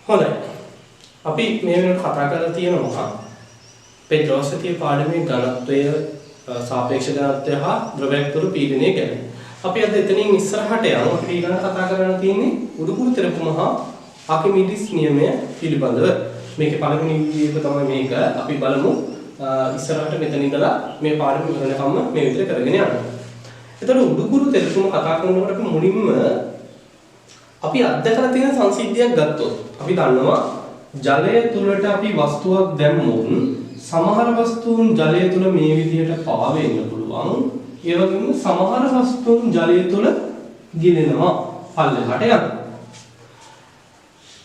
හොඳයි. අපි මේ වෙනකොට කතා කරලා තියෙන මොකක්ද? අපේ ද්‍රවස්වතිය පාඩමේ ඝනත්වය සාපේක්ෂ ඝනත්වය හා ද්‍රවයක් තුළ පීඩනය ගැන. අපි අද එතනින් ඉස්සරහට යමු. අපි ඊළඟ කතා කරන්න තියෙන්නේ උඩුකුරු තෙරපුම හා ආකිමිඩිස් නියමය පිළිබඳව. මේකේ පළවෙනි වීඩියෝ එක තමයි මේක. අපි බලමු ඉස්සරහට මෙතන ඉඳලා මේ පාඩම ඉවරනකම්ම මේ විදිහට කරගෙන යන්න. එතකොට උඩුකුරු තෙරපුම කතා කරනකොට අපි මුලින්ම අපි අත්දැකලා තියෙන සංසිද්ධියක් ගත්තොත් අපි දන්නවා ජලය තුලට අපි වස්තුවක් දැම්මොත් සමහර වස්තුන් ජලය තුල මේ විදිහට පාවෙන්න පුළුවන්. ඒ වගේම සමහර වස්තුන් ජලය තුල ගිලෙනවා පල්ලෙහාට යනවා.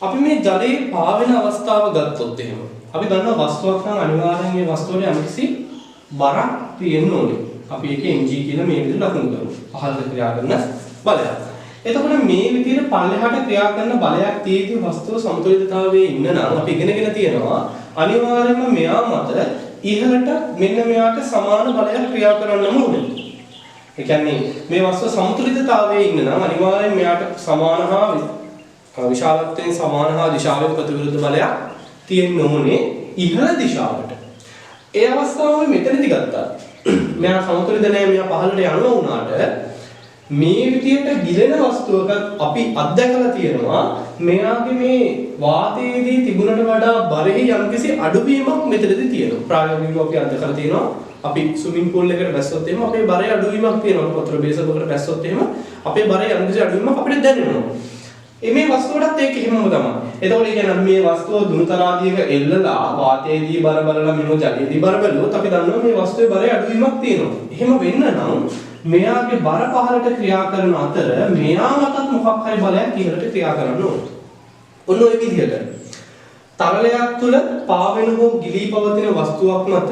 අපි මේ ජලයේ පාවෙන අවස්ථාව ගත්තොත් එහෙම අපි දන්නවා වස්තුවක් නම් අනිවාර්යෙන් මේ වස්තුවේ යම්කිසි බරක් තියෙන්න ඕනේ. අපි ඒකේ mg කියලා මේ විදිහට ලකුණු කරමු. පහළට ක්‍රියා කරන බලයක්. එතකොට මේ විදිහට පල්ලෙහාට ක්‍රියා කරන බලයක් තියෙද්දි වස්තුව සමතුලිතතාවයේ ඉන්න නම් අපි ඉගෙනගෙන තියෙනවා අනිවාර්යයෙන්ම මෙයා මත ඉහළට මෙන්න මෙයාට සමාන බලයක් ක්‍රියා කරන්නම ඕනේ. ඒ කියන්නේ මේ වස්තුව සමතුලිතතාවයේ ඉන්න නම් අනිවාර්යයෙන් මෙයාට සමාන හා විශාලත්වයෙන් සමාන හා දිශාවෙන් ප්‍රතිවිරුද්ධ බලයක් තියෙන්න ඕනේ ඉහළ දිශාවට. ඒ අවස්ථාව මෙතනදි ගත්තා. මෙයා සමතුලිත නැහැ මෙයා පහළට යනවා වුණාට මේ විදියට ගිලෙන වස්තුවක අපි අත්දැකලා තියෙනවා මෙයාගේ මේ වාතයේදී තිබුණට වඩා බරෙහි යම්කිසි අඩුවීමක් මෙතනදී තියෙනවා. ප්‍රායෝගිකව අපි අත්දැකලා තියෙනවා අපි ස්විමින් pool එකකට බැස්සොත් එහෙම අපේ බරේ අඩුවීමක් තියෙනවා. වතුර බේසමකට බැස්සොත් එහෙම අපේ බරේ යම්කිසි අඩුවීමක් අපිට දැනෙනවා. මේ වස්තුවටත් ඒක එහෙමම තමයි. එතකොට ඒ කියන්නේ මේ වස්තුව දුනුතරාදියක එල්ලලා වාතයේදී බර බලලා මෙන්න ජලයේදී බර බලුවොත් අපි දන්නවා මේ වස්තුවේ බරේ අඩුවීමක් තියෙනවා. එහෙම වෙන්න නම් මෙයාගේ බර පහළට ක්‍රියා කරන අතර මෙයා මතත් මොකක් හරි බලයක් ඉහළට ක්‍රියා කරන්න ඕන. ඔන්න ඔය විදිහට තරලයක් තුල පාවෙන හෝ ගිලී පවතින වස්තුවක් මත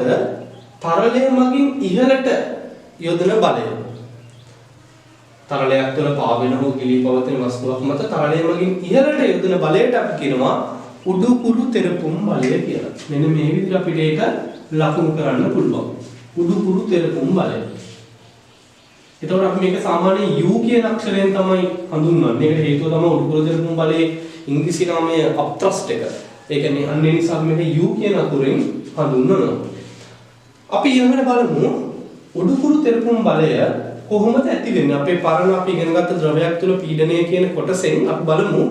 තරලය මගින් ඉහළට යොදන බලය. තරලයක් තුල පාවෙන හෝ ගිලී පවතින වස්තුවක් මත තරලය මගින් ඉහළට යොදන බලයට අපි කියනවා උඩුකුරු තෙරපුම් බලය කියලා. මෙන්න මේ විදිහට අපිට ඒක ලකුණු කරන්න පුළුවන්. උඩුකුරු තෙරපුම් බලය. එතකොට අපි මේක සාමාන්‍යයෙන් U කියන අක්ෂරයෙන් තමයි හඳුන්වන්නේ. ඒකට හේතුව තමයි උඩුකුරු තෙරපුම් බලයේ ඉංග්‍රීසි නාමය අප්‍රස්ට් එක. ඒ කියන්නේ අන්නේ නිසා මේක U කියන අකුරෙන් හඳුන්වනවා. අපි ඊළඟට බලමු උඩුකුරු තෙරපුම් බලය කොහොමද ඇති වෙන්නේ? අපේ පරණ අපි ඉගෙනගත්ත ද්‍රවයක් තුළ පීඩනය කියන කොටසෙන් අපි බලමු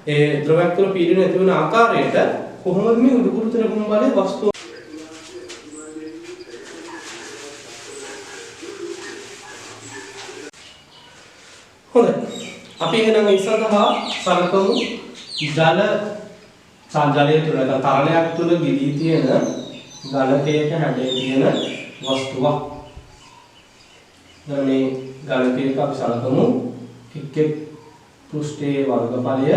ඒ ද්‍රවයක් තුළ පීඩනය ඇති වෙන ආකාරයට කොහොමද මේ උඩුකුරු තෙරපුම් බලය වස්තුව හොඳයි. අපි එහෙනම් ඉස්සරහා සලකමු ජලය තුළ තරලයක් තුළ ගිලී තියෙන ඝනකයක හැඩය තියෙන වස්තුවක්. දැන් මේ ඝනකයක අපි සලකමු එක් පෘෂ්ඨයේ වර්ගඵලය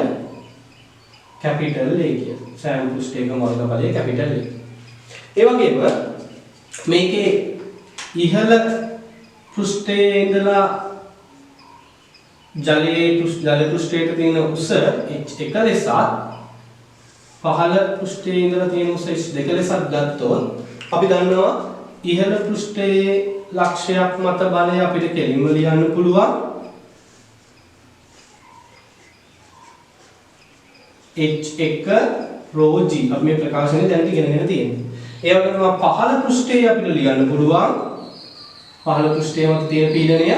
කැපිටල් A කියලා. සෑම පෘෂ්ඨයකම වර්ගඵලය කැපිටල් A. ඒ වගේම මේකේ ඉහළ පෘෂ්ඨයේ ඉඳලා ජල පෘෂ්ඨයට තියෙන උස h1 ලෙසත් පහළ පෘෂ්ඨයේ ඉඳලා තියෙන උස h2 ලෙසත් ගත්තොත් අපි දන්නවා ඉහළ පෘෂ්ඨයේ ලක්ෂයක් මත බලය අපිට කෙලින්ම ලියන්න පුළුවන් h1 ρg. අපි මේ ප්‍රකාශනය දැන් ඉගෙනගෙන තියෙනවා. ඒ වගේම පහළ පෘෂ්ඨයේ අපිට ලියන්න පුළුවන් පහළ පෘෂ්ඨයේ මත තියෙන පීඩනය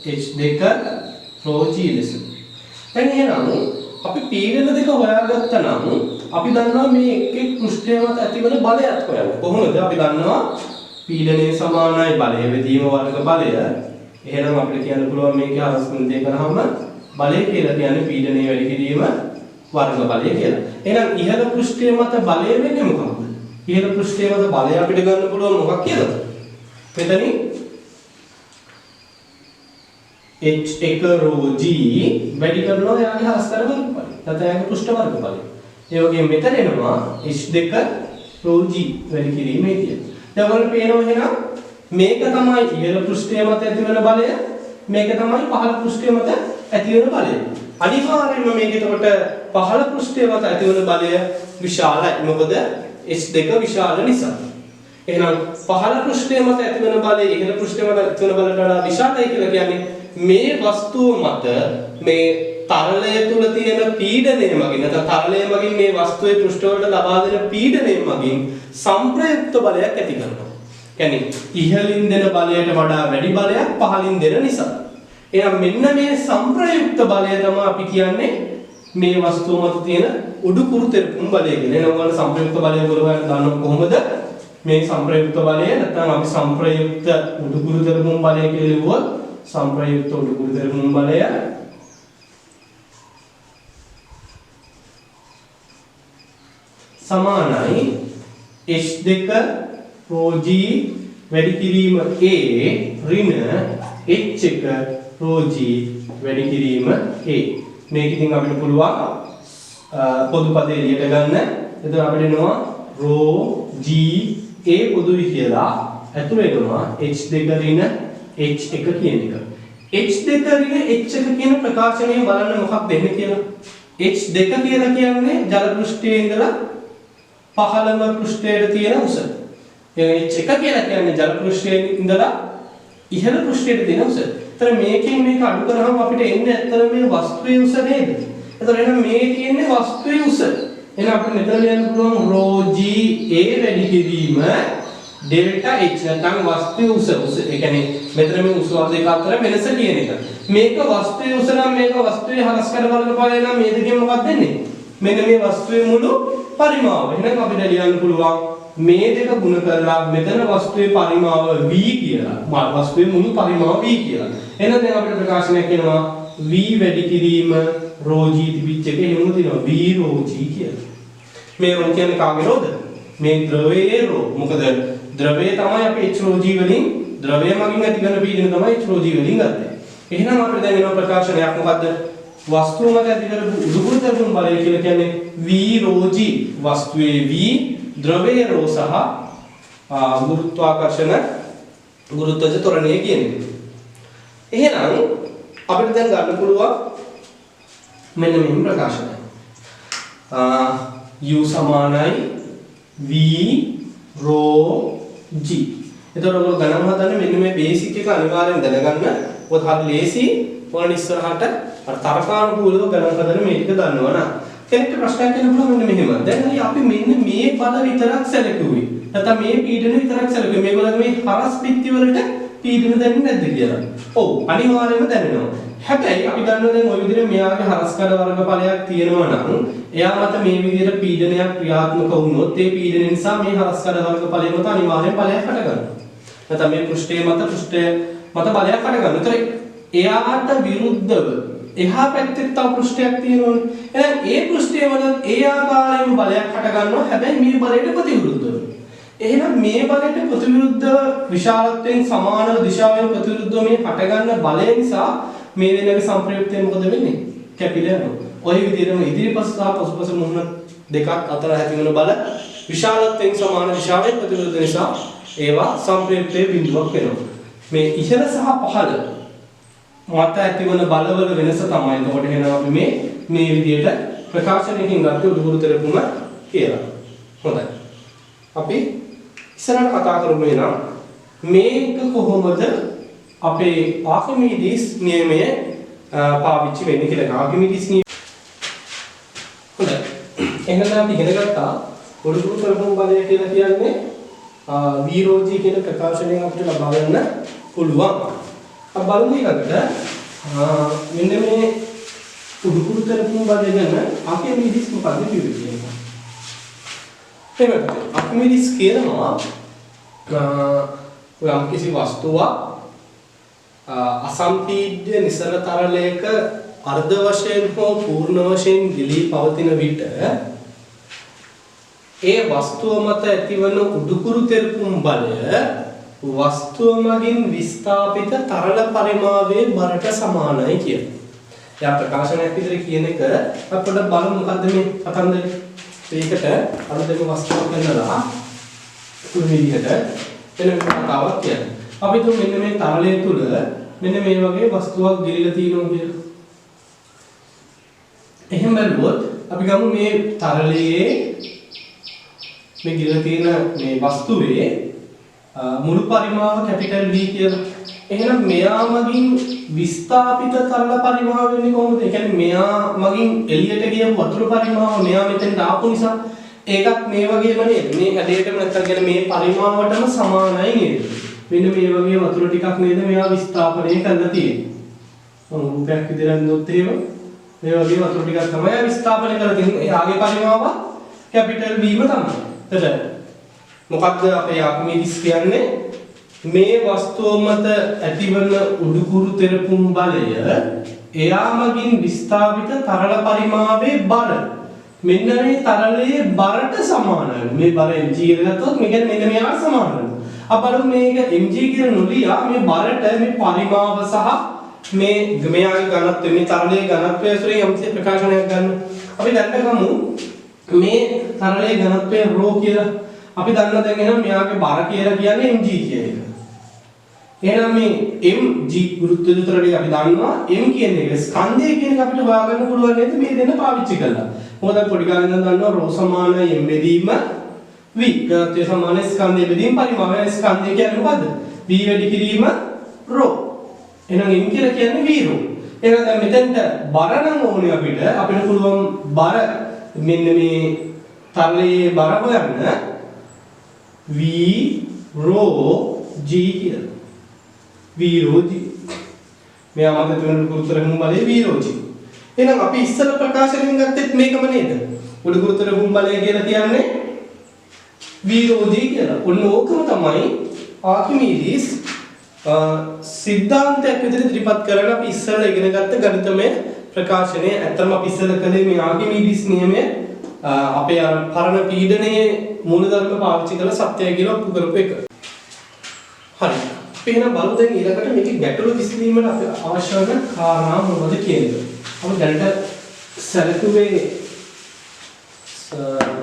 h2 ρg ලෙස. දැන් එහෙනම් අපි පීඩන දෙක හොයාගත්තා නම් අපි දන්නවා මේ එක් පෘෂ්ඨය මත ඇතිවන බලයත් හොයන්න. කොහොමද? අපි දන්නවා පීඩනයේ සමානයි බලය බෙදීම වර්ග බලය. එහෙනම් අපිට කියන්න පුළුවන් මේකේ හරස් ගුණිතය කරාම බලය කියලා කියන්නේ පීඩනය වැඩි කිරීම වර්ග බලය කියලා. එහෙනම් ඉහළ පෘෂ්ඨය මත බලය වෙන්නේ මොකක්ද? ඉහළ පෘෂ්ඨය මත බලය අපිට ගන්න පුළුවන් මොකක් කියලාද? මෙතනින් h1 ρg වැඩි කරනවා එයාගේ හරස්තර වර්ගඵලය. නැත්නම් එයාගේ පෘෂ්ඨ වර්ගඵලය. ඒ වගේම මෙතන එනවා h2 ρg වැඩි කිරීමේ කියන්නේ. දැන් ඔයාලට පේනවා එහෙනම් මේක තමයි ඉහළ පෘෂ්ඨය මත ඇතිවන බලය, මේක තමයි පහළ පෘෂ්ඨය මත ඇතිවන බලය. අනිවාර්යයෙන්ම මේක එතකොට පහළ පෘෂ්ඨය මත ඇතිවන බලය විශාලයි. මොකද h2 විශාල නිසා. එහෙනම් පහළ පෘෂ්ඨය මත ඇතිවන බලය ඉහළ පෘෂ්ඨය මත ඇතිවන බලයට වඩා විශාලයි කියලා කියන්නේ මේ වස්තුව මත මේ තරලය තුල තියෙන පීඩනය මගින් නැත්නම් තරලය මගින් මේ වස්තුවේ පෘෂ්ඨ වලට ලබා දෙන පීඩනය මගින් සංප්‍රයුක්ත බලයක් ඇති කරනවා. කියන්නේ ඉහළින් දෙන බලයට වඩා වැඩි බලයක් පහළින් දෙන නිසා. එහෙනම් මෙන්න මේ සංප්‍රයුක්ත බලය තමයි අපි කියන්නේ මේ වස්තුව මත තියෙන උඩුකුරු තෙරපුම් බලය කියලා. එහෙනම් ඔයාලා සංප්‍රයුක්ත බලය වල දාන්න කොහොමද? මේ සංප්‍රයුක්ත බලය නැත්නම් අපි සංප්‍රයුක්ත උඩුකුරු තෙරපුම් බලය කියලා ලියුවොත් සංප්‍රයුක්ත උඩුකුරු තෙරපුම් බලය සමානයි h2 ρg වැඩි කිරීම a ඍණ h1 ρg වැඩි කිරීම a. මේක ඉතින් අපිට පුළුවන් පොදු පදේ එළියට ගන්න. එතකොට අපිට එනවා ρg a පොදුයි කියලා ඇතුළ වෙනවා h2 ඍණ h1 කියන එක. h2 ඍණ h1 කියන ප්‍රකාශනය බලන්න මොකක්ද වෙන්නේ කියලා. h2 කියලා කියන්නේ ජල පෘෂ්ඨයේ ඉඳලා පහළම පෘෂ්ඨයට තියෙන උස. h1 කියලා කියන්නේ ජල පෘෂ්ඨයේ ඉඳලා ඉහළ පෘෂ්ඨයට තියෙන උස. ඒතර මේකෙන් මේක අඩු කරාම අපිට එන්නේ ඇත්තට මේ වස්තුවේ උස නේද? ඒතර එහෙනම් මේ තියෙන්නේ වස්තුවේ උස. එහෙනම් අපිට මෙතන ලියන්න පුළුවන් ρg a වැඩි කිරීම ඩෙල්ටා h නැත්නම් වස්තුවේ උස. ඒ කියන්නේ මෙතන මේ උස දෙක අතර වෙනස කියන එක. මේක වස්තුවේ උස නම් මේක වස්තුවේ හරස්කඩ වර්ග ඵලය නම් මේ දෙකෙන් මොකක්ද වෙන්නේ? මෙන්න මේ වස්තුවේ මුළු පරිමාව. එහෙනම් අපිට ලියන්න පුළුවන් මේ දෙක ගුණ කරලා මෙතන වස්තුවේ පරිමාව v කියලා. වස්තුවේ මුළු පරිමාව v කියලා. එහෙනම් දැන් අපිට ප්‍රකාශනයක් වෙනවා v වැඩි කිරීම ρg තිබිච්ච එක එහෙම තියෙනවා v ρg කියලා. මේ ρ කියන්නේ කාගේ රෝද? මේ ද්‍රවයේ රෝ. මොකද ද්‍රවය තමයි අපි h ρg වලින් ද්‍රවය මගින් ඇති කරන පීඩන තමයි h ρg වලින් ගත්තේ. එහෙනම් අපිට දැන් වෙන ප්‍රකාශනයක් මොකද්ද? වස්තුව මත ඇති කරපු උඩුකුරු තෙරපුම් බලය කියලා කියන්නේ v ρg වස්තුවේ v ද්‍රවයේ රෝ සහ ගුරුත්වාකර්ෂණ ත්වරණය කියන එක. එහෙනම් අපිට දැන් ගන්න පුළුවන් මෙන්න මේ ප්‍රකාශනය. u සමානයි v ρg. එතකොට ඔයගොල්ලෝ ගණන් හදන්න මෙන්න මේ බේසික් එක අනිවාර්යෙන් දැනගන්න. ඔය හරි ලේසි. ඔයාලා ඉස්සරහට අර තරකානුකූලව ගණන් හදන්න මේ ටික දන්නවනම් කෙනෙක්ට ප්‍රශ්නයක් එන්න පුළුවන් මෙන්න මෙහෙම. දැන් අපි මෙන්න මේ බල විතරක් සැලකුවේ. නැත්නම් මේ පීඩන විතරක් සැලකුවේ. මේගොල්ලෝ මේ හරස් පිටි වලට පීඩන දැනෙන්නේ නැද්ද කියලා. ඔව් අනිවාර්යයෙන්ම දැනෙනවා. හැබැයි අපි දන්නවා දැන් ওই විදිහට මෙයාගේ හරස්කඩ වර්ග ඵලයක් තියෙනවා නම් එයා මත මේ විදිහට පීඩනයක් ක්‍රියාත්මක වුණොත් ඒ පීඩන නිසා මේ හරස්කඩ වර්ග ඵලය මත අනිවාර්යෙන් ඵලයක් හටගන්නවා. නැත්නම් මේ පෘෂ්ඨය මත බලයක් හටගන්නවා. ඒතර එයාට විරුද්ධව එහා පැත්තේ තව පෘෂ්ඨයක් තියෙනවනේ. එහෙනම් ඒ පෘෂ්ඨය මත ඒ ආකාරයෙන්ම බලයක් හටගන්නවා. හැබැයි මේ බලයට ප්‍රතිවිරුද්ධව. එහෙනම් මේ බලයට ප්‍රතිවිරුද්ධව විශාලත්වයෙන් සමාන දිශාවෙන් ප්‍රතිවිරුද්ධව මේ හටගන්න බලය නිසා මේ දෙන්නගේ සංප්‍රයුක්තය මොකද වෙන්නේ? කැපිලා යනවා. ඔය විදිහටම ඉදිරිපස සහ පසුපස මුහුණ දෙකක් අතර ඇතිවන බල විශාලත්වයෙන් සමාන දිශාවෙන් ප්‍රතිවිරුද්ධ නිසා ඒවා සංප්‍රයුක්තයේ බිඳුවක් වෙනවා. මේ ඉහළ සහ පහළ මත ඇතිවන බලවල වෙනස තමයි. එතකොට එහෙනම් අපි මේ විදිහට ප්‍රකාශනයකින් ගත්තේ උඩුකුරු තෙරපුම කියලා. හොඳයි. අපි ඉස්සරහට කතා කරමු එනම් මේක කොහොමද අපේ ආකිමිඩිස් නියමය පාවිච්චි වෙන්නේ කියලා. ආකිමිඩිස් නියමය. හොඳයි. එහෙනම් අපි ඉගෙන ගත්තා උඩුකුරු තෙරපුම බලය කියලා කියන්නේ v ρg කියන ප්‍රකාශනයෙන් අපිට ලබා ගන්න පුළුවන්. අපි බලමු ඊළඟට මෙන්න මේ උඩුකුරු තෙරපුම් බලය ගැන ආකිමිඩිස් මොකක්ද කිව්වේ? එහෙනම් ආකිමිඩිස් කියනවා යම් කිසි වස්තුවක් අසම්පීඩ්‍ය නිසල තරලයක අර්ධ වශයෙන් හෝ පූර්ණ වශයෙන් ගිලී පවතින විට ඒ වස්තුව මත ඇතිවන උඩුකුරු තෙරපුම් බලය වස්තුව මගින් විස්ථාපිත තරල පරිමාවයේ බරට සමානයි කියලා. එයා ප්‍රකාශනයක් විතර කියන එක අපිට බලමු මොකද්ද මේ කතන්දරේ. ඒකට අර දෙක වස්තුවක් ගන්නලා කුළු විදිහට එන කතාවක් කියන්නේ. අපි තුන් මෙන්න මේ තරලය තුල මෙන්න මේ වගේ වස්තුවක් ගිලිලා තියෙනවා කියලා. එහෙම බැලුවොත් අපි ගමු මේ තරලයේ මේ ගිලිලා තියෙන මේ වස්තුවේ මුළු පරිමාව කැපිටල් V කියලා. එහෙනම් මෙයා මගින් විස්ථාපිත තරල පරිමාව වෙන්නේ කොහොමද? ඒ කියන්නේ මෙයා මගින් එළියට ගිය වතුර පරිමාව මෙයා මෙතෙන්ට ආපු නිසා ඒකත් මේ වගේම නේද? මේ හැඩයටම නැත්තම් කියන්නේ මේ පරිමාවටම සමානයි නේද? මෙන්න මේ වගේ වතුර ටිකක් නේද මෙයා විස්ථාපනය කරලා තියෙන්නේ. මම රූපයක් විදිහට නෝත් එහෙම මේ වගේ වතුර ටිකක් තමයි විස්ථාපනය කරලා තියෙන්නේ. එයාගේ පරිමාව කැපිටල් V ම තමයි. එතකොට මොකක්ද අපේ ආර්කිමිඩිස් කියන්නේ? මේ වස්තුව මත ඇතිවන උඩුකුරු තෙරපුම් බලය එයා මගින් විස්ථාපිත තරල පරිමාවේ බර මෙන්න මේ තරලයේ බරට සමානයි. මේ බර mg කියලා ගත්තොත් මේ කියන්නේ මෙන්න මෙයාට සමානයි. අපලු මේක mg කියලා නොලියා මේ බරට මේ පරිමාව සහ මේ මෙයාගේ ඝනත්වය මේ තරලයේ ඝනත්වය ඇසුරින් යම්කිසි ප්‍රකාශනයක් ගන්න. අපි දැන් ගමු මේ තරලයේ ඝනත්වය ρ කියලා. අපි දන්නවා දැන් එහෙනම් මෙයාගේ බර කියලා කියන්නේ mg කියන එක. එහෙනම් මේ mg ගුරුත්ව විතරදී අපි දන්නවා m කියන එක ස්කන්ධය කියන එක අපිට හොයාගන්න පුළුවන් නේද මේ දෙන්න පාවිච්චි කරලා. මොකද පොඩි කාලේ ඉඳන් දන්නවා ρ සමාන m බෙදීම v. ඝනත්වය සමාන ස්කන්ධය බෙදීම පරිමාවය. ස්කන්ධය කියන්නේ මොකද්ද? v වැඩි කිරීම ρ. එහෙනම් m කියලා කියන්නේ v ρ. එහෙනම් දැන් මෙතෙන්ට බර නම් ඕනේ අපිට පුළුවන් බර මෙන්න මේ තරලයේ බර හොයන්න v ρ g කියලා. v ρ g මෙයා මත තුන ගුරුතර හුම් බලය v ρ g. එහෙනම් අපි ඉස්සර ප්‍රකාශයෙන් ගත්තෙත් මේකම නේද? උඩු ගුරුතර හුම් බලය කියලා කියන්නේ v ρ g කියලා. ඔන්න ඕකම තමයි ආර්කිමිඩිස් සිද්ධාන්තයක් විදිහට ඉදිරිපත් කරගෙන අපි ඉස්සරලා ඉගෙන ගත්ත ගණිතමය ප්‍රකාශනය. ඇත්තම අපි ඉස්සරලා කළේ මේ ආර්කිමිඩිස් නියමය අපේ අර පරණ පීඩනයේ මූලධර්ම පාවිච්චි කරලා සත්‍යය කියලා ඔප්පු කරපු එක. හරි. අපි එහෙනම් බලමු දැන් ඊළඟට මේකේ ගැටලු විසඳීමට අපි අවශ්‍ය වෙන කාරණා මොනවද කියන එක. අපි දැනට සැලකුවේ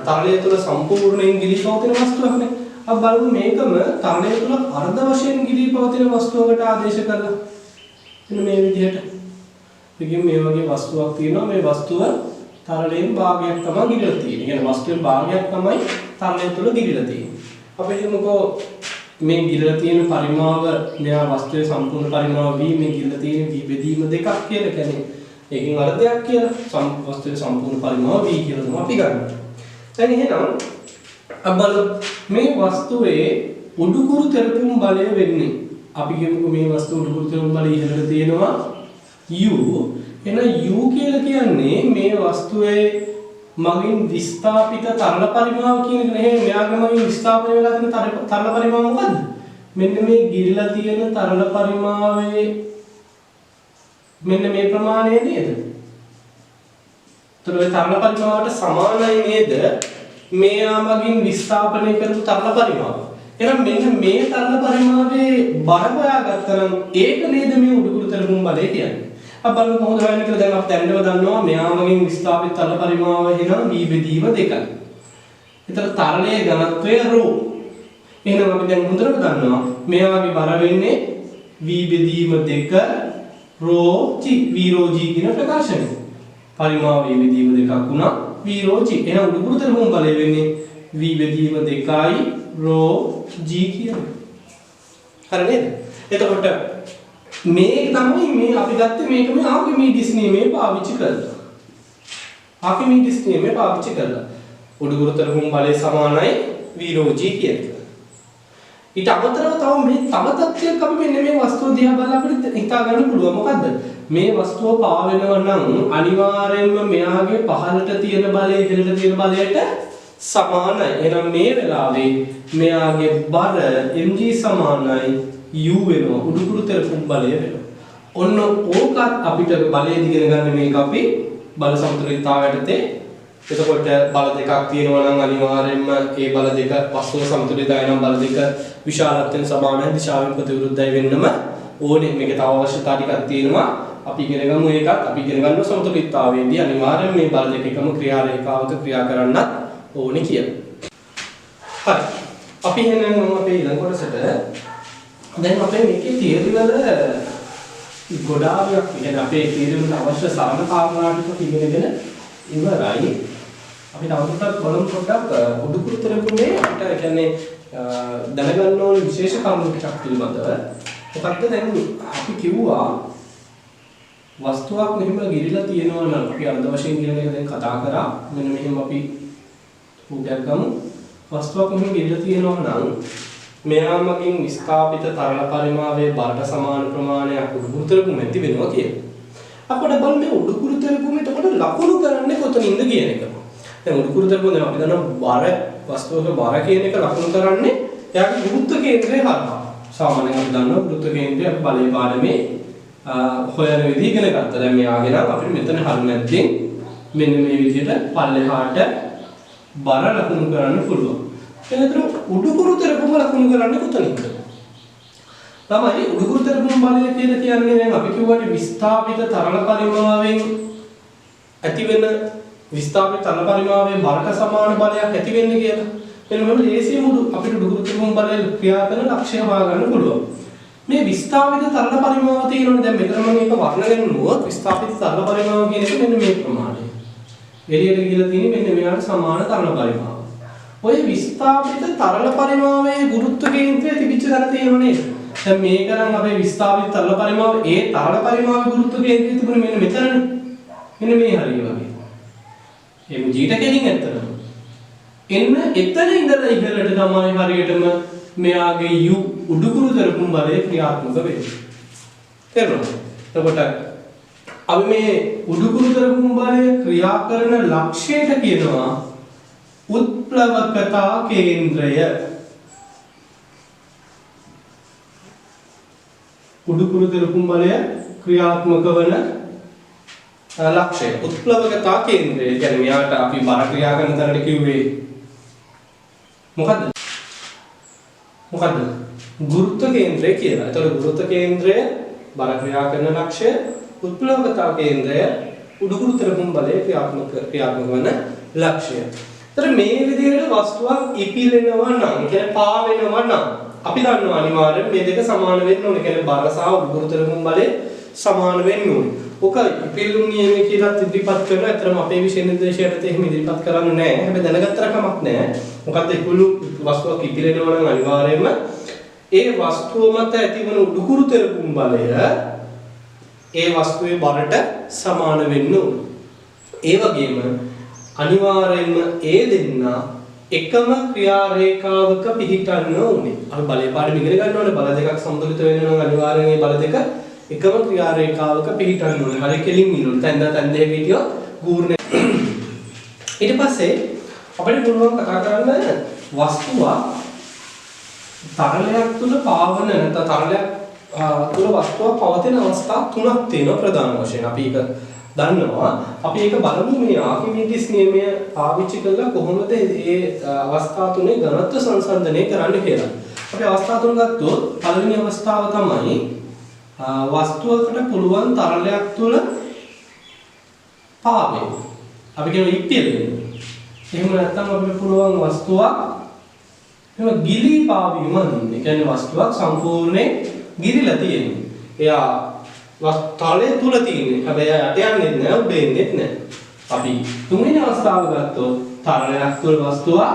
තරලය තුළ සම්පූර්ණයෙන් ගිලී පවතින වස්තුවක්නේ. අපි බලමු මේකම තරලය තුළ අර්ධ වශයෙන් ගිලී පවතින වස්තුවකට ආදේශ කරලා. එන්න මේ විදිහට. ඉතින් මේ වගේ වස්තුවක් තියෙනවා. මේ වස්තුව තරලයෙන් භාගයක් තමයි ගිලිලා තියෙන්නේ. කියන්නේ වස්තුවේ භාගයක් තමයි තරලය තුළ ගිලිලා තියෙන්නේ. අපි හිතමුකෝ මේ ගිලිලා තියෙන පරිමාව මෙයා වස්තුවේ සම්පූර්ණ පරිමාව v මේ ගිලිලා තියෙන v බෙදීම දෙකක් කියලා කියන්නේ ඒකෙන් අර්ධයක් කියලා වස්තුවේ සම්පූර්ණ පරිමාව v කියලා තමයි අපි ගන්න. දැන් එහෙනම් අපබල මේ වස්තුවේ උඩුකුරු තෙරපුම් බලය වෙන්නේ අපි කියමුකෝ මේ වස්තුවේ උඩුකුරු තෙරපුම් බලය ඉහළට තියෙනවා u. එහෙනම් u කියලා කියන්නේ මේ වස්තුවේ මගින් විස්ථාපිත තරල පරිමාව කියන එක නෙමෙයි. මෙයාගේ මගින් විස්ථාපනය වෙලා තියෙන තරල පරිමාව මොකද්ද? මෙන්න මේ ගිරිලා තියෙන තරල පරිමාවේ මෙන්න මේ ප්‍රමාණය නේද? ඒතර ඒ තරල පරිමාවට සමානයි නේද? මෙයා මගින් විස්ථාපනය කරපු තරල පරිමාව. එහෙනම් මෙන්න මේ තරල පරිමාවේ බර හොයාගත්තා නම් ඒක නේද මේ උඩුකුරු තෙරපුම් බලය කියන්නේ. අපි බලමු කොහොමද හොයන්නේ කියලා. දැන් අපි දැනටම දන්නවා මෙයා මගින් විස්ථාපිත තරල පරිමාව එහෙනම් v බෙදීම 2යි. ඒතර තරලයේ ඝනත්වය ρ. එහෙනම් අපි දැන් හොඳට දන්නවා මෙයාගේ බර වෙන්නේ v බෙදීම 2 ρ g v ρ g කියන ප්‍රකාශනය. පරිමාව v බෙදීම 2ක් වුණා v ρ g. එහෙනම් උඩුකුරු තෙරපුම් බලය වෙන්නේ v බෙදීම 2යි ρ g කියන්නේ. හරි නේද? එතකොට මේ තමයි මේ අපි ගත්තේ මේක මේ ආර්කිමිඩිස් නියමයේ පාවිච්චි කරලා. ආර්කිමිඩිස් නියමයේ පාවිච්චි කරලා. උඩුකුරු තෙරපුම් බලය සමානයි v ρ g කියන එක. ඊට අමතරව තව මේ තව තත්ත්වයක් අපි මෙන්න මේ වස්තුව දිහා බලලා අපිට හිතා ගන්න පුළුවන්. මොකද්ද? මේ වස්තුව පාවෙනවා නම් අනිවාර්යයෙන්ම මෙයාගේ පහළට තියෙන බලය ඉහළට තියෙන බලයට සමානයි. එහෙනම් මේ වෙලාවේ මෙයාගේ බර mg සමානයි u වෙනවා. උඩුකුරු තෙරපුම් බලය වෙනවා. ඔන්න ඕකත් අපිට බලය දිගෙන ගන්න මේක අපි බල සමතුලිතතාවයටදී. එතකොට බල දෙකක් තියෙනවා නම් අනිවාර්යයෙන්ම ඒ බල දෙක වස්තුව සමතුලිතයි නම් බල දෙක විශාලත්වයෙන් සමානයි දිශාවෙන් ප්‍රතිවිරුද්ධයි වෙන්නම ඕනේ. මේකේ තව අවශ්‍යතා ටිකක් තියෙනවා. අපි ඉගෙන ගමු ඒකත්. අපි ඉගෙන ගන්න සමතුලිතතාවයේදී අනිවාර්යයෙන් මේ බල දෙක එකම ක්‍රියා රේඛාවක ක්‍රියා කරන්නත් ඕනේ කියලා. හරි. අපි එහෙනම් අපේ ඊළඟ කොටසට දැන් අපේ මේකේ තියරි වල ගොඩාක් يعني අපේ තියරි වලට අවශ්‍ය සරල කාරණා ටික ඉගෙනගෙන ඉවරයි. අපි තවදුරටත් බලමු පොඩ්ඩක් උඩුකුරු තෙරපුමේ අපිට කියන්නේ දැනගන්න ඕන විශේෂ කරුණු ටිකක් පිළිබඳව. මොකක්ද දැන් අපි කිව්වා වස්තුවක් මෙහෙම ගිරිලා තියෙනවා නම් අපි අර්ධ වශයෙන් කියන එක දැන් කතා කරා. මෙන්න මෙහෙම අපි උදයක් ගමු. වස්තුවක් මෙහෙම ගිරිලා තියෙනවා නම් මෙයා මගින් විස්ථාපිත තරල පරිමාවයේ බරට සමාන ප්‍රමාණයක් උඩුකුරු තෙරපුම ඇති වෙනවා කියලා. අපිට බලන්න මේ උඩුකුරු තෙරපුම එතකොට ලකුණු කරන්නේ කොතනින්ද කියන එක. දැන් උඩුකුරු තෙරපුම දැන් අපි දන්නවා බර වස්තුවක බර කියන එක ලකුණු කරන්නේ එයාගේ ගුරුත්ව කේන්ද්‍රය හරහා. සාමාන්‍යයෙන් අපි දන්නවා ගුරුත්ව කේන්ද්‍රය අපි බලයේ පාඩමේ හොයන විදිහ ඉගෙන ගත්තා. දැන් මෙයාගේ නම් අපිට මෙතන හරියටම මෙන්න මේ විදිහට පල්ලෙහාට බර ලකුණු කරන්න පුළුවන්. එතන උඩුකුරු තෙරපුම ලකුණු කරන්නේ කොතනින්ද? තමයි උඩුකුරු තෙරපුම බලය කියලා කියන්නේ දැන් අපි කිව්වට විස්ථාපිත තරල පරිමාවෙන් ඇති වෙන විස්ථාපිත තරල පරිමාවයේ බරට සමාන බලයක් ඇති වෙන්නේ කියලා. එන්න මොකද ලේසියෙම අපිට උඩුකුරු තෙරපුම බලය ක්‍රියා කරන ලක්ෂ්‍ය හොයාගන්න පුළුවන්. මේ විස්ථාපිත තරල පරිමාව තියෙනවනේ දැන් මෙතන මම මේක වර්ණ ගන්නුවොත් විස්ථාපිත තරල පරිමාව කියන එක මෙන්න මේ ප්‍රමාණය. එළියට ගිහලා තියෙන්නේ මෙන්න මෙයාට සමාන තරල පරිමාව. ඔය විස්ථාපිත තරල පරිමාවයේ ගුරුත්ව කේන්ද්‍රය තිබිච්ච තැන තියෙනව නේද? දැන් මේක නම් අපේ විස්ථාපිත තරල පරිමාව ඒ තරල පරිමාවයේ ගුරුත්ව කේන්ද්‍රය තිබුණේ මෙන්න මෙතනනේ. මෙන්න මේ හරිය වගේ. ඒ මුජීට කෙලින් ඇත්තටම. එන්න එතන ඉඳලා ඉහළට තමයි හරියටම මෙයාගේ u උඩුකුරු තෙරපුම් බලය ක්‍රියාත්මක වෙන්නේ. තේරුණාද? එතකොට අපි මේ උඩුකුරු තෙරපුම් බලය ක්‍රියා කරන ලක්ෂ්‍යයට කියනවා උත්ප්ලවකතා කේන්ද්‍රය. උඩුකුරු තෙරපුම් බලය ක්‍රියාත්මක වන ලක්ෂ්‍යය උත්ප්ලවකතා කේන්ද්‍රය. කියන්නේ මෙයාට අපි බර ක්‍රියා කරන තරට කිව්වේ මොකද්ද? ගුරුත්ව කේන්ද්‍රය කියලා. එතකොට ගුරුත්ව කේන්ද්‍රය බර ක්‍රියා කරන ලක්ෂ්‍ය උත්ප්ලවකතා කේන්ද්‍රය උඩුකුරු තෙරපුම් බලය ක්‍රියාත්මක වන ලක්ෂ්‍යය. ඒතර මේ විදිහට වස්තුවක් ඉපිලෙනවා නම් කියන්නේ පාවෙනවා නම් අපි දන්නවා අනිවාර්යෙන් මේ දෙක සමාන වෙන්න ඕනේ. කියන්නේ බර සහ උඩුකුරු තෙරපුම් බලය සමාන වෙන්න ඕනේ. ඔක ඉපිලුම් නියමයේ කියලා ඉදිරිපත් කරනවා. ඒතරම අපේ විෂය නිර්දේශයට එහෙම ඉදිරිපත් කරන්නේ නැහැ. හැබැයි දැනගත්තර කමක් නැහැ. මොකද්ද ඉපිලු වස්තුවක් ඉපිලෙනවා නම් අනිවාර්යයෙන්ම ඒ වස්තුව මත ඇතිවන උඩුකුරු තෙරපුම් බලය ඒ වස්තුවේ බරට සමාන වෙන්න ඕනේ. ඒ වගේම අනිවාර්යයෙන්ම ඒ දෙන්න එකම ක්‍රියා රේඛාවක පිහිටන්න ඕනේ. අපි බලය පාඩම ඉගෙන ගන්න ඕනේ. බල දෙකක් සමතුලිත වෙන්න නම් අනිවාර්යයෙන් මේ බල දෙක එකම ක්‍රියා රේඛාවක පිහිටන්න ඕනේ. හරිය කෙලින් ඉන්න ඕනේ. තැන් දෙක හිටියොත් ගූර්ණ. ඊට පස්සේ අපිට පුළුවන් කතා කරන්න වස්තුවක් තරලයක් තුල පාවන නැත්නම් තරලයක් තුල වස්තුවක් පවතින අවස්ථා තුනක් තියෙනවා ප්‍රධාන වශයෙන්. අපි ඒක දන්නවා. අපි ඒක බලමු මේ ආකිමිඩිස් නියමය පාවිච්චි කරලා කොහොමද මේ අවස්ථා තුනේ ඝනත්ව සංසන්දනය කරන්න කියලා. අපි අවස්ථා තුන ගත්තොත් පළවෙනි අවස්ථාව තමයි වස්තුවකට පුළුවන් තරලයක් තුල පාවෙන්න. අපි කියන ඉපිලෙන්න. එහෙම නැත්නම් අපිට පුළුවන් වස්තුවක් එහෙම ගිලී පාවීම හඳුන්වන්නේ. කියන්නේ වස්තුවක් සම්පූර්ණයෙන් ගිරිලා තියෙන්නේ. එයා තලයේ තුල තියෙන්නේ. හැබැයි යට යන්නේ නැහැ, උඩ එන්නේ නැහැ. අපි තුන්වෙනි අවස්ථාව ගත්තොත් තරලයක් තුල වස්තුවක්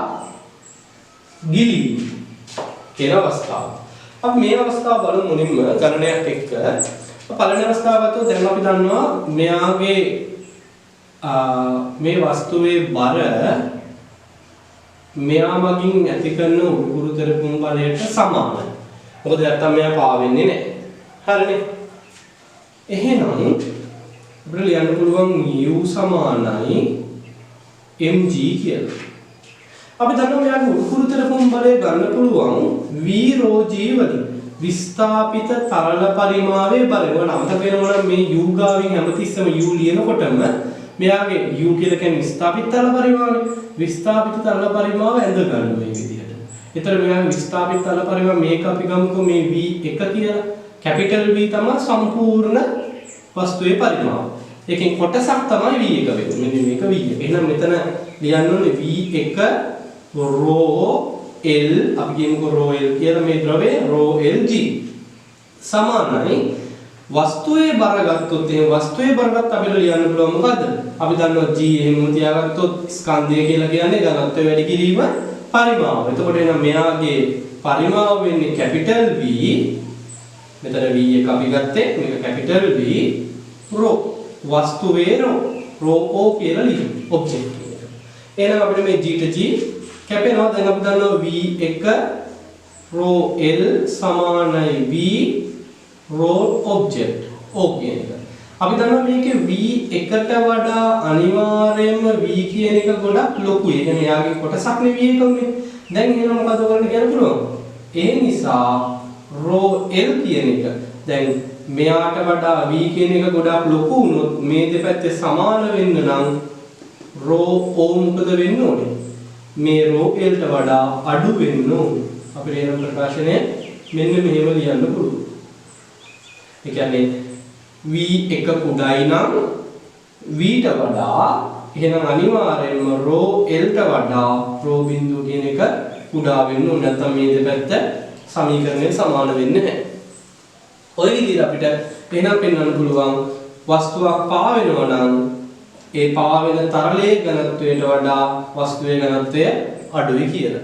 ගිලී කියන අවස්ථාව. අපි මේ අවස්ථාව බලමු මුලින්ම ගණනයක් එක්ක. පළවෙනි අවස්ථාව ගත්තොත් දැන් අපි දන්නවා මෙයාගේ මේ වස්තුවේ බර මෙයා මගින් ඇති කරන උඩුකුරු තෙරපුම් බලයට සමානයි. මොකද නැත්තම් මෙයා පාවෙන්නේ නැහැ. හරිනේ. එහෙනම් අපිට ලියන්න පුළුවන් u සමානයි mg කියලා. අපි දන්නවා මෙයාගේ උඩුකුරු තෙරපුම් බලය ගන්න පුළුවන් v ρ g වලින්. විස්ථාපිත තරල පරිමාවයේ බලය. ඔයාලා අමතක වෙනවා නම් මේ u ගාවින් හැමතිස්සම u ලියනකොටම මෙයාගේ u කියලා කියන්නේ විස්ථාපිත තරල පරිමාවනේ. විස්ථාපිත තරල පරිමාව ඇඳ ගන්න මේ විදිහට. ඒතර මෙයාගේ විස්ථාපිත තරල පරිමාව මේක අපි ගමුකෝ මේ v1 කියලා. කැපිටල් V තමයි සම්පූර්ණ වස්තුවේ පරිමාව. ඒකෙන් කොටසක් තමයි v1 වෙන්නේ. මෙන්න මේක v1. එහෙනම් මෙතන ලියන්න ඕනේ v1 ρ L අපි කියමුකෝ ρ L කියලා මේ ද්‍රවය ρ L g සමානයි වස්තුවේ බර ගත්තොත් එහෙනම් වස්තුවේ බර ගත්ත අපිට ලියන්න පුළුවන් මොකද්ද? අපි දන්නවා g එහෙම තියාගත්තොත් ස්කන්ධය කියලා කියන්නේ ඝනත්වය වැඩි කිරීම පරිමාව. එතකොට එහෙනම් මෙයාගේ පරිමාව වෙන්නේ කැපිටල් V මෙතන v එක අපි ගත්තේ මේක කැපිටල් V රෝ වස්තුවේ රෝ O කියලා ලියමු ඔබ්ජෙක්ට් එක. එහෙනම් අපිට මේ G to G කැපෙනවා. දැන් අපි දන්නවා V1 රෝ L සමානයි V රෝ ඔබ්ජෙක්ට් O කියන එක. අපි දන්නවා මේකේ V1ට වඩා අනිවාර්යයෙන්ම V කියන එක ගොඩක් ලොකුයි. ඒ කියන්නේ යාගේ කොටසක් නේ V එක උනේ. දැන් එහෙනම් මොකද කරන්න කියන්න පුළුවන්? ඒ නිසා රෝ L කියන එක දැන් මෙයාට වඩා V කියන එක ගොඩක් ලොකු වුණොත් මේ දෙපැත්තේ සමාන වෙන්න නම් රෝ O මොකද වෙන්න ඕනේ? මේ රෝ L ට වඩා අඩු වෙන්න ඕනේ. අපිට එන ප්‍රකාශනය මෙන්න මෙහෙම ලියන්න පුළුවන්. ඒ කියන්නේ V1 කුඩායි නම් V ට වඩා එහෙනම් අනිවාර්යයෙන්ම රෝ L ට වඩා රෝ බිඳුව කියන එක කුඩා වෙන්න ඕනේ. නැත්නම් මේ දෙපැත්ත සමීකරණය සමාන වෙන්නේ නැහැ. ඔය විදිහට අපිට එහෙනම් පෙන්වන්න පුළුවන් වස්තුවක් පාවෙනවා නම් ඒ පාවෙන තරලයේ ඝනත්වයට වඩා වස්තුවේ ඝනත්වය අඩුයි කියලා.